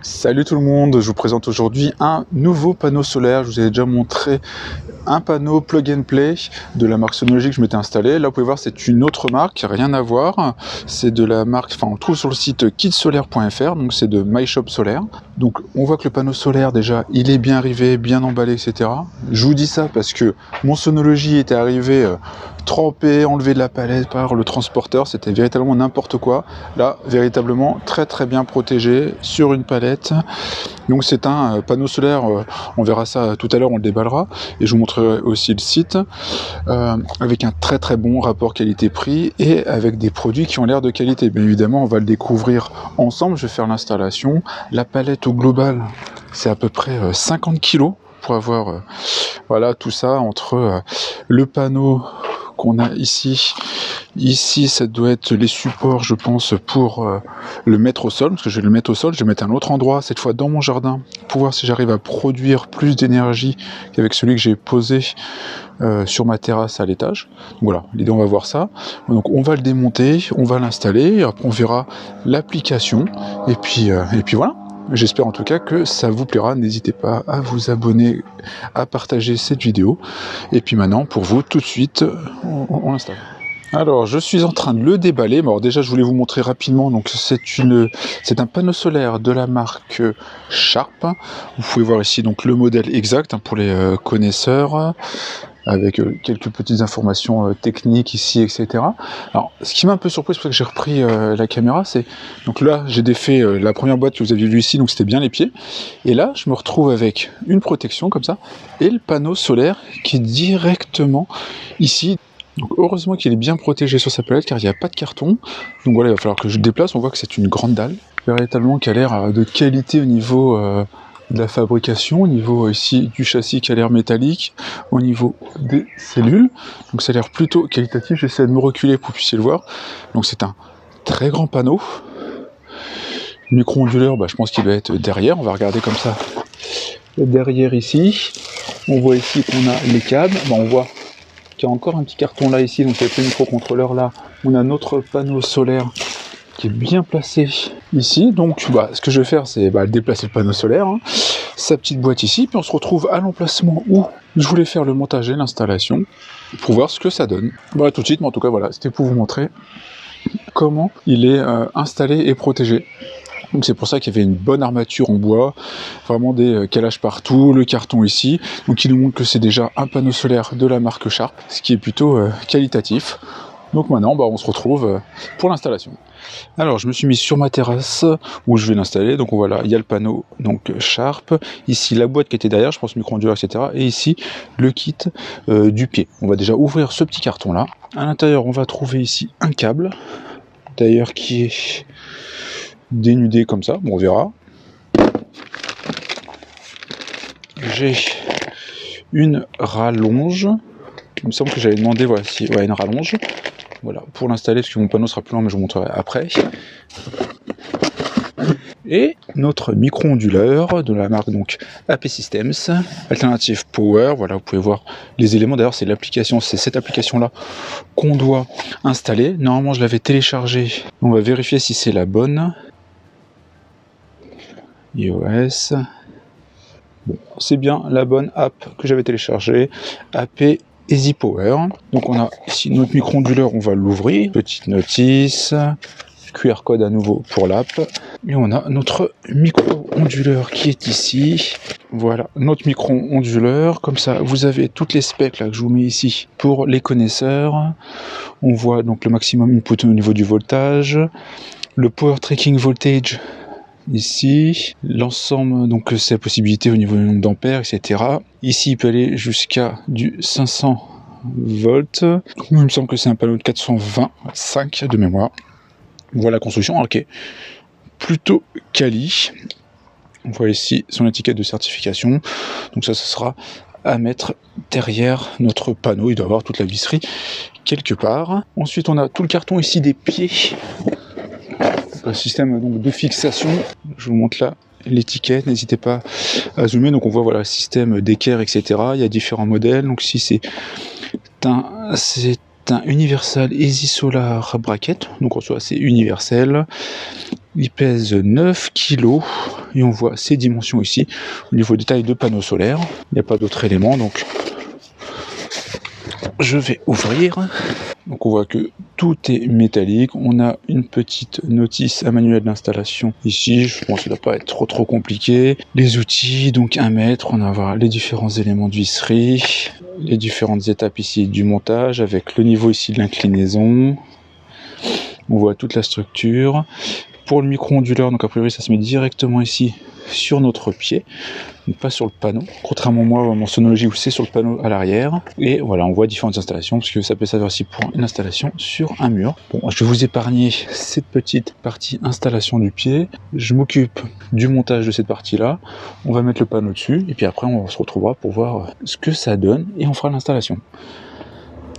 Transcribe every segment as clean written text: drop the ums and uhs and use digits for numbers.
Salut tout le monde, je vous présente aujourd'hui un nouveau panneau solaire. Je vous avais déjà montré un panneau plug and play de la marque Sonology que je m'étais installé. Là vous pouvez voir, c'est une autre marque, rien à voir. C'est de la marque, on le trouve sur le site kitsolaire.fr, donc c'est de MyShop Solaire. Donc on voit que le panneau solaire déjà, il est bien arrivé, bien emballé, etc. Je vous dis ça parce que mon Sonology était arrivé trempé, enlevé de la palette par le transporteur, c'était véritablement n'importe quoi. Là, véritablement très bien protégé sur une palette. Donc c'est un panneau solaire, on verra ça tout à l'heure, on le déballera, et je vous montrerai aussi le site, avec un très bon rapport qualité-prix et avec des produits qui ont l'air de qualité. Bien évidemment, on va le découvrir ensemble, je vais faire l'installation. La palette au global, c'est à peu près 50 kg pour avoir voilà, tout ça entre le panneau qu'on a ici, ça doit être les supports, je pense, pour le mettre au sol, parce que je vais le mettre au sol, je vais mettre à un autre endroit, cette fois dans mon jardin, pour voir si j'arrive à produire plus d'énergie qu'avec celui que j'ai posé sur ma terrasse à l'étage. Voilà, l'idée, on va voir ça. Donc on va le démonter, on va l'installer, après on verra l'application, et puis voilà. J'espère en tout cas que ça vous plaira, n'hésitez pas à vous abonner, à partager cette vidéo, et puis maintenant pour vous tout de suite on l'installe. Alors je suis en train de le déballer. Alors déjà je voulais vous montrer rapidement, donc c'est un panneau solaire de la marque Sharp. Vous pouvez voir ici donc le modèle exact pour les connaisseurs, avec quelques petites informations techniques ici, etc. Alors, ce qui m'a un peu surpris, c'est pour ça que j'ai repris la caméra, c'est... Donc là, j'ai défait la première boîte que vous aviez vue ici, donc c'était bien les pieds. Et là, je me retrouve avec une protection, comme ça, et le panneau solaire qui est directement ici. Donc heureusement qu'il est bien protégé sur sa palette, car il n'y a pas de carton. Donc voilà, il va falloir que je le déplace. On voit que c'est une grande dalle, véritablement qui a l'air de qualité au niveau... de la fabrication, au niveau ici du châssis qui a l'air métallique, au niveau des cellules, donc ça a l'air plutôt qualitatif. J'essaie de me reculer pour que vous puissiez le voir. Donc c'est un très grand panneau. Le micro-onduleur, je pense qu'il doit être derrière, on va regarder comme ça. Derrière ici, on voit ici qu'on a les câbles, on voit qu'il y a encore un petit carton là ici, donc avec le microcontrôleur là, on a notre panneau solaire qui est bien placé ici. Donc ce que je vais faire, c'est déplacer le panneau solaire, sa petite boîte ici, puis on se retrouve à l'emplacement où je voulais faire le montage et l'installation pour voir ce que ça donne. Tout de suite, mais en tout cas voilà, c'était pour vous montrer comment il est installé et protégé. Donc c'est pour ça qu'il y avait une bonne armature en bois, vraiment des calages partout, le carton ici, donc il nous montre que c'est déjà un panneau solaire de la marque Sharp, ce qui est plutôt qualitatif. Donc maintenant, on se retrouve pour l'installation. Alors, je me suis mis sur ma terrasse où je vais l'installer. Donc voilà, il y a le panneau donc Sharp. Ici, la boîte qui était derrière, je pense micro-onduleur, etc. Et ici, le kit du pied. On va déjà ouvrir ce petit carton-là. À l'intérieur, on va trouver ici un câble, d'ailleurs, qui est dénudé comme ça. On verra. J'ai une rallonge. Il me semble que j'avais demandé, une rallonge. Voilà, pour l'installer, parce que mon panneau sera plus long, mais je vous montrerai après. Et notre micro-onduleur de la marque donc AP Systems, Alternative Power. Voilà, vous pouvez voir les éléments. D'ailleurs, c'est l'application, c'est cette application-là qu'on doit installer. Normalement, je l'avais téléchargée. On va vérifier si c'est la bonne. iOS. Bon, c'est bien la bonne app que j'avais téléchargée. AP Easy Power. Donc on a ici notre micro-onduleur, on va l'ouvrir. Petite notice, QR code à nouveau pour l'app. Et on a notre micro-onduleur qui est ici. Voilà, notre micro-onduleur. Comme ça, vous avez toutes les specs là que je vous mets ici pour les connaisseurs. On voit donc le maximum input au niveau du voltage. Le power tracking voltage ici, l'ensemble, donc c'est la possibilité au niveau du nombre d'ampères, etc. Ici, il peut aller jusqu'à du 500 volts. Il me semble que c'est un panneau de 425 de mémoire. Voilà la construction, ok. Plutôt quali. On voit ici son étiquette de certification. Donc ça sera à mettre derrière notre panneau. Il doit avoir toute la visserie quelque part. Ensuite, on a tout le carton ici des pieds. Le système donc de fixation, je vous montre là l'étiquette, n'hésitez pas à zoomer. Donc on voit le système d'équerre, etc. Il y a différents modèles. Donc ici c'est un Universal Easy Solar Bracket, donc en soi c'est universel. Il pèse 9 kg et on voit ses dimensions ici au niveau des tailles de panneaux solaires. Il n'y a pas d'autres éléments, donc je vais ouvrir. Donc on voit que tout est métallique. On a une petite notice à manuel d'installation ici. Je pense que ça ne doit pas être trop compliqué. Les outils, donc 1 mètre. On va voir les différents éléments de visserie, les différentes étapes ici du montage avec le niveau ici de l'inclinaison. On voit toute la structure. Pour le micro-onduleur, donc a priori ça se met directement ici sur notre pied, donc pas sur le panneau, contrairement à moi, mon Sonology où c'est sur le panneau à l'arrière. Et voilà, on voit différentes installations, parce que ça peut servir aussi pour une installation sur un mur. Bon, je vais vous épargner cette petite partie installation du pied. Je m'occupe du montage de cette partie-là. On va mettre le panneau dessus, et puis après on se retrouvera pour voir ce que ça donne, et on fera l'installation.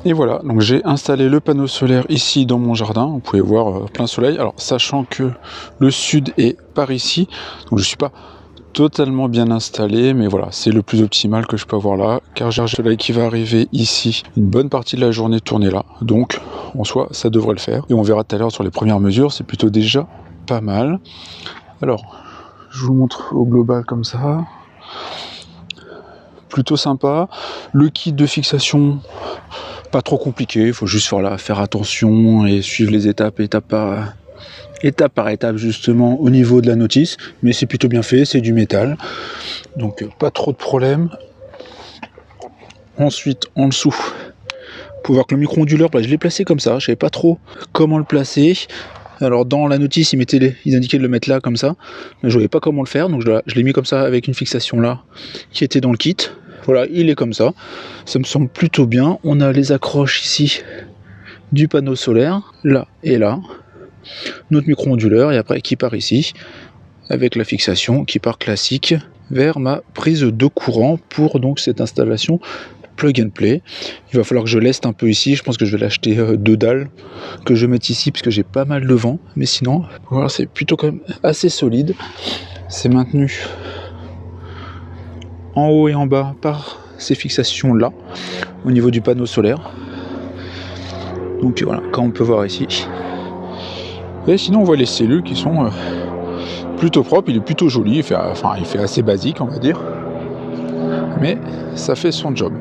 Et voilà, donc j'ai installé le panneau solaire ici dans mon jardin, vous pouvez voir plein soleil, alors sachant que le sud est par ici, donc je ne suis pas totalement bien installé, mais voilà, c'est le plus optimal que je peux avoir là, car j'ai un soleil qui va arriver ici, une bonne partie de la journée tournée là, donc en soi ça devrait le faire, et on verra tout à l'heure sur les premières mesures, c'est plutôt déjà pas mal. Alors, je vous montre au global comme ça, plutôt sympa, le kit de fixation, pas trop compliqué, il faut juste faire attention et suivre les étapes étape par étape justement au niveau de la notice, mais c'est plutôt bien fait, c'est du métal, donc pas trop de problème. Ensuite en dessous, pour voir que le micro-onduleur, je l'ai placé comme ça, je savais pas trop comment le placer. Alors dans la notice ils indiquaient de le mettre là comme ça, mais je voyais pas comment le faire, donc je l'ai mis comme ça avec une fixation là qui était dans le kit. Voilà, il est comme ça me semble plutôt bien. On a les accroches ici du panneau solaire, là et là, notre micro-onduleur, et après qui part ici, avec la fixation qui part classique vers ma prise de courant pour donc cette installation plug and play. Il va falloir que je leste un peu ici, je pense que je vais l'acheter 2 dalles que je mette ici parce que j'ai pas mal de vent, mais sinon voilà, c'est plutôt quand même assez solide. C'est maintenu en haut et en bas par ces fixations là au niveau du panneau solaire, donc voilà, comme on peut voir ici. Et sinon on voit les cellules qui sont plutôt propres, il est plutôt joli, il fait assez basique on va dire, mais ça fait son job.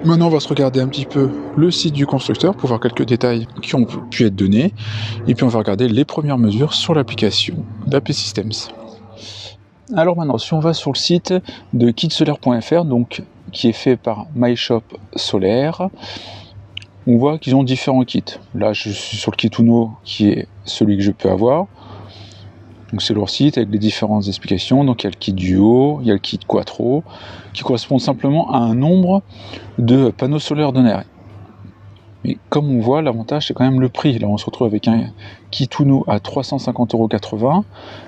Maintenant on va se regarder un petit peu le site du constructeur pour voir quelques détails qui ont pu être donnés, et puis on va regarder les premières mesures sur l'application d'AP Systems. Alors maintenant, si on va sur le site de kitsolaire.fr, donc qui est fait par MyShop Solaire, on voit qu'ils ont différents kits. Là, je suis sur le kit Uno, qui est celui que je peux avoir. Donc c'est leur site avec les différentes explications. Donc il y a le kit Duo, il y a le kit Quattro, qui correspond simplement à un nombre de panneaux solaires donnés. Mais comme on voit, l'avantage c'est quand même le prix. Là on se retrouve avec un kit Uno à 350,80 €,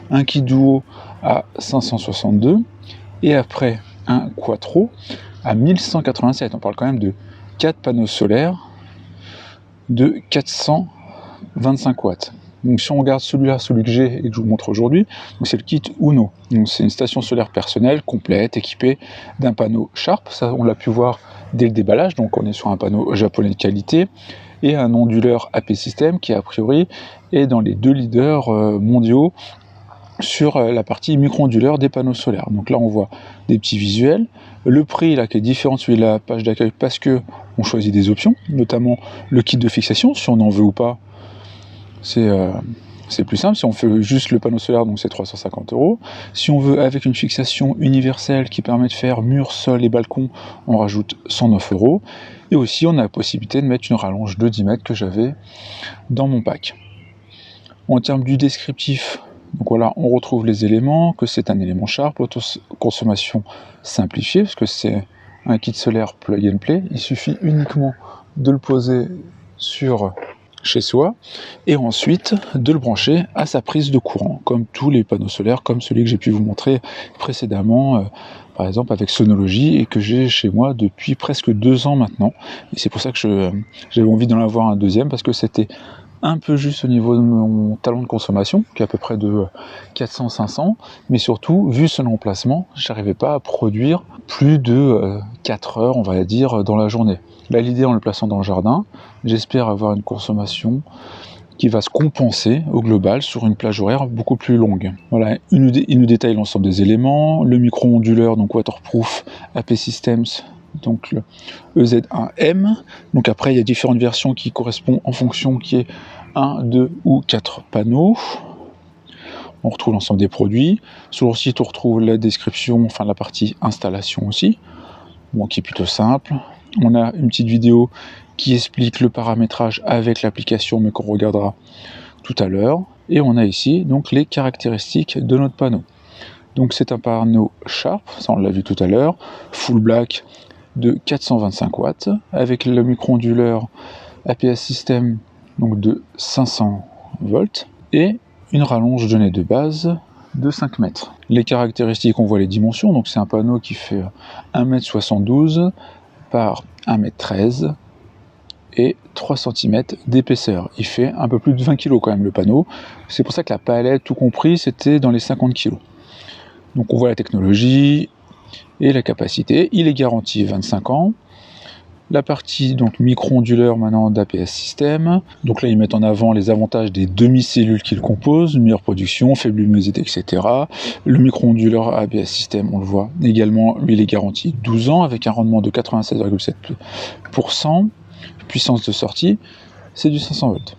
un kit Duo à 562 et après un Quattro à 1187. On parle quand même de 4 panneaux solaires de 425 watts. Donc si on regarde celui-là, celui que j'ai et que je vous montre aujourd'hui, c'est le kit Uno. Donc c'est une station solaire personnelle complète équipée d'un panneau Sharp, ça on l'a pu voir dès le déballage, donc on est sur un panneau japonais de qualité, et un onduleur AP System qui a priori est dans les 2 leaders mondiaux sur la partie micro-onduleur des panneaux solaires. Donc là on voit des petits visuels, le prix là qui est différent de celui de la page d'accueil parce que on choisit des options, notamment le kit de fixation, si on en veut ou pas, c'est plus simple. Si on fait juste le panneau solaire, donc c'est 350 €. Si on veut avec une fixation universelle qui permet de faire mur, sol et balcon, on rajoute 109 €. Et aussi on a la possibilité de mettre une rallonge de 10 mètres que j'avais dans mon pack. En termes du descriptif, donc voilà, on retrouve les éléments, que c'est un élément Sharp, autoconsommation simplifiée, parce que c'est un kit solaire plug and play. Il suffit uniquement de le poser sur chez soi et ensuite de le brancher à sa prise de courant, comme tous les panneaux solaires, comme celui que j'ai pu vous montrer précédemment, par exemple avec Sonology, et que j'ai chez moi depuis presque 2 ans maintenant. Et c'est pour ça que j'avais envie d'en avoir un deuxième, parce que c'était un peu juste au niveau de mon talon de consommation, qui est à peu près de 400-500, mais surtout, vu son emplacement, j'arrivais pas à produire plus de 4 heures, on va dire, dans la journée. Là, l'idée, en le plaçant dans le jardin, j'espère avoir une consommation qui va se compenser au global sur une plage horaire beaucoup plus longue. Voilà, il nous détaille l'ensemble des éléments, le micro-onduleur, donc waterproof, AP Systems, donc le EZ1M. Donc après, il y a différentes versions qui correspondent en fonction qui est 1, 2 ou 4 panneaux. On retrouve l'ensemble des produits. Sur le site, on retrouve la description, enfin la partie installation aussi, bon, qui est plutôt simple. On a une petite vidéo qui explique le paramétrage avec l'application, mais qu'on regardera tout à l'heure. Et on a ici donc les caractéristiques de notre panneau. Donc c'est un panneau Sharp, ça on l'a vu tout à l'heure, full black de 425 watts, avec le micro-onduleur APS System donc de 500 volts, et une rallonge de nez de base de 5 mètres. Les caractéristiques, on voit les dimensions, donc c'est un panneau qui fait 1m72 par 1m13 et 3 cm d'épaisseur. Il fait un peu plus de 20 kg quand même le panneau. C'est pour ça que la palette, tout compris, c'était dans les 50 kg. Donc on voit la technologie et la capacité. Il est garanti 25 ans. La partie donc micro-onduleur maintenant d'APS System. Donc là ils mettent en avant les avantages des demi-cellules qu'ils composent, meilleure production, faible luminosité, etc. Le micro-onduleur APS System, on le voit également, lui il est garanti 12 ans avec un rendement de 87,7%. Puissance de sortie, c'est du 500 volts.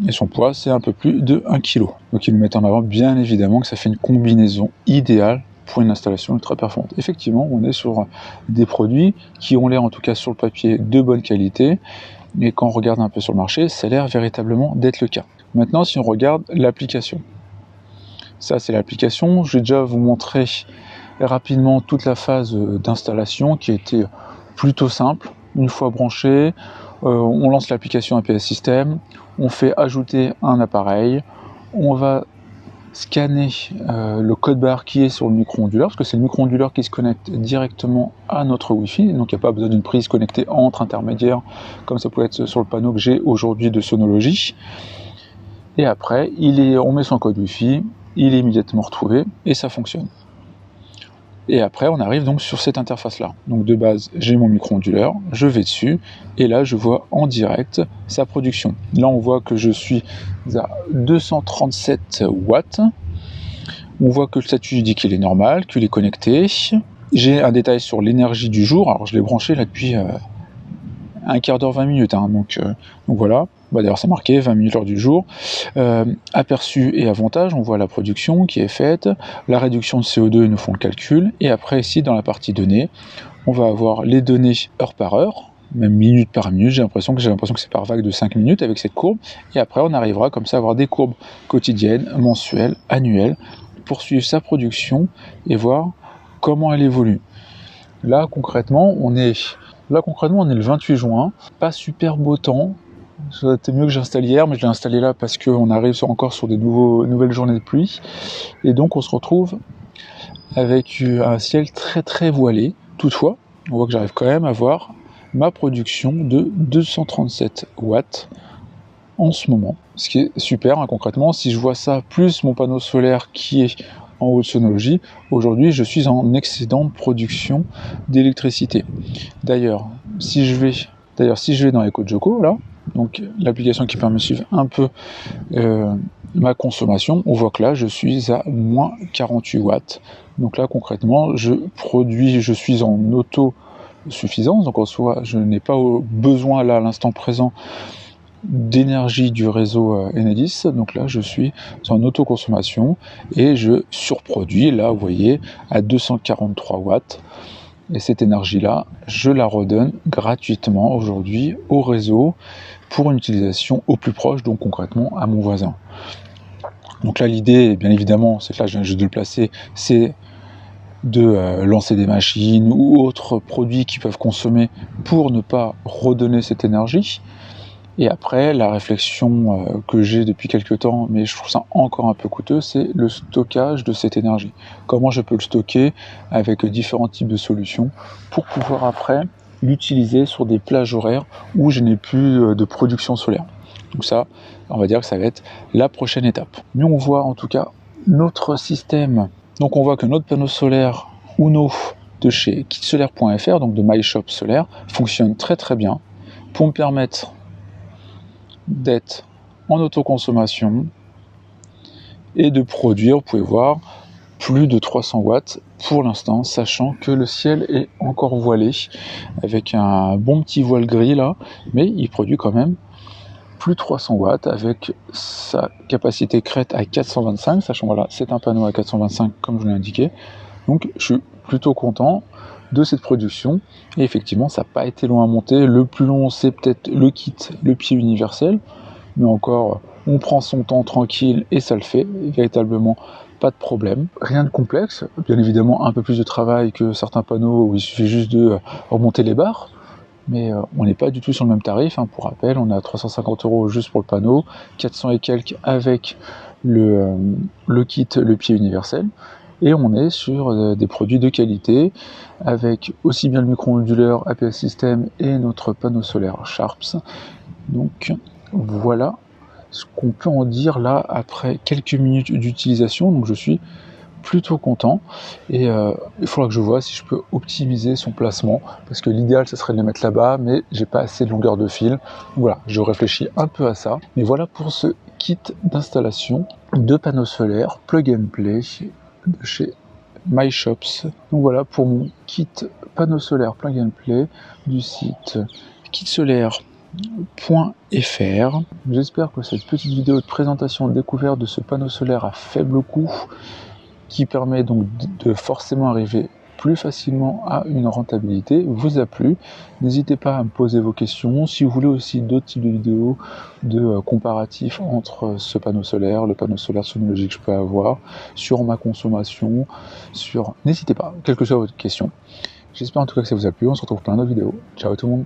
Et son poids, c'est un peu plus de 1 kg. Donc ils nous mettent en avant bien évidemment que ça fait une combinaison idéale pour une installation ultra performante. Effectivement, on est sur des produits qui ont l'air, en tout cas sur le papier, de bonne qualité, et quand on regarde un peu sur le marché, ça a l'air véritablement d'être le cas. Maintenant, si on regarde l'application, ça c'est l'application, je vais déjà vous montrer rapidement toute la phase d'installation qui a été plutôt simple. Une fois branché, on lance l'application APS System, on fait ajouter un appareil, on va scanner le code barre qui est sur le micro-onduleur, parce que c'est le micro-onduleur qui se connecte directement à notre Wi-Fi, donc il n'y a pas besoin d'une prise connectée entre intermédiaires, comme ça peut être sur le panneau que j'ai aujourd'hui de Sonology. Et après, on met son code Wi-Fi, il est immédiatement retrouvé, et ça fonctionne. Et après, on arrive donc sur cette interface-là. Donc de base, j'ai mon micro-onduleur, je vais dessus, et là, je vois en direct sa production. Là, on voit que je suis à 237 watts. On voit que le statut dit qu'il est normal, qu'il est connecté. J'ai un détail sur l'énergie du jour. Alors, je l'ai branché là depuis un quart d'heure, 20 minutes. Donc voilà. D'ailleurs, c'est marqué 20 minutes l'heure du jour. Aperçu et avantage, on voit la production qui est faite, la réduction de CO2, ils nous font le calcul, et après ici dans la partie données, on va avoir les données heure par heure, même minute par minute, j'ai l'impression que c'est par vague de 5 minutes avec cette courbe, et après on arrivera comme ça à avoir des courbes quotidiennes, mensuelles, annuelles, pour suivre sa production et voir comment elle évolue. Là concrètement, on est le 28 juin, pas super beau temps. C'était mieux que j'installe hier, mais je l'ai installé là parce qu'on arrive encore sur des nouvelles journées de pluie. Et donc on se retrouve avec un ciel très très voilé. Toutefois, on voit que j'arrive quand même à voir ma production de 237 watts en ce moment. Ce qui est super, concrètement. Si je vois ça, plus mon panneau solaire qui est en haut de Sonology, aujourd'hui je suis en excédent de production d'électricité. D'ailleurs, si je vais dans EcoJoco, là, donc l'application qui permet de suivre un peu ma consommation, on voit que là je suis à moins 48 watts. Donc là concrètement je suis en autosuffisance, donc en soi je n'ai pas besoin là à l'instant présent d'énergie du réseau Enedis, donc là je suis en autoconsommation et je surproduis, là vous voyez, à 243 watts. Et cette énergie-là, je la redonne gratuitement aujourd'hui au réseau pour une utilisation au plus proche, donc concrètement à mon voisin. Donc là, l'idée, bien évidemment, c'est que là, je viens juste de le placer, c'est de lancer des machines ou autres produits qui peuvent consommer pour ne pas redonner cette énergie. Et après, la réflexion que j'ai depuis quelques temps, mais je trouve ça encore un peu coûteux, c'est le stockage de cette énergie. Comment je peux le stocker avec différents types de solutions pour pouvoir après l'utiliser sur des plages horaires où je n'ai plus de production solaire. Donc ça, on va dire que ça va être la prochaine étape. Nous, on voit en tout cas notre système. Donc on voit que notre panneau solaire Uno de chez kitsolaire.fr, donc de MyShop Solaire, fonctionne très très bien pour me permettre d'être en autoconsommation et de produire, vous pouvez voir, plus de 300 watts pour l'instant, sachant que le ciel est encore voilé avec un bon petit voile gris là, mais il produit quand même plus de 300 watts avec sa capacité crête à 425, sachant voilà, c'est un panneau à 425 comme je l'ai indiqué. Donc je suis plutôt content de cette production et effectivement ça n'a pas été long à monter. Le plus long c'est peut-être le kit, le pied universel, mais encore on prend son temps tranquille et ça le fait, véritablement pas de problème. Rien de complexe, bien évidemment un peu plus de travail que certains panneaux où il suffit juste de remonter les barres, mais on n'est pas du tout sur le même tarif, hein. Pour rappel, on est à 350 € juste pour le panneau, 400 et quelques avec le kit, le pied universel, et on est sur des produits de qualité, avec aussi bien le micro-onduleur APS System et notre panneau solaire Sharps. Donc voilà ce qu'on peut en dire là après quelques minutes d'utilisation, donc je suis plutôt content et il faudra que je vois si je peux optimiser son placement parce que l'idéal ce serait de les mettre là-bas, mais j'ai pas assez de longueur de fil. Donc voilà, je réfléchis un peu à ça, mais voilà pour ce kit d'installation de panneaux solaires plug and play de chez MyShops. Donc voilà pour mon kit panneaux solaires plug and play du site kitsolaire.fr. J'espère que cette petite vidéo de présentation de découverte de ce panneau solaire à faible coût qui permet donc de forcément arriver plus facilement à une rentabilité vous a plu. N'hésitez pas à me poser vos questions. Si vous voulez aussi d'autres types de vidéos de comparatifs entre ce panneau solaire, le panneau solaire sonologique que je peux avoir, sur ma consommation, n'hésitez pas, quelle que soit votre question. J'espère en tout cas que ça vous a plu. On se retrouve pour une autre vidéo. Ciao tout le monde.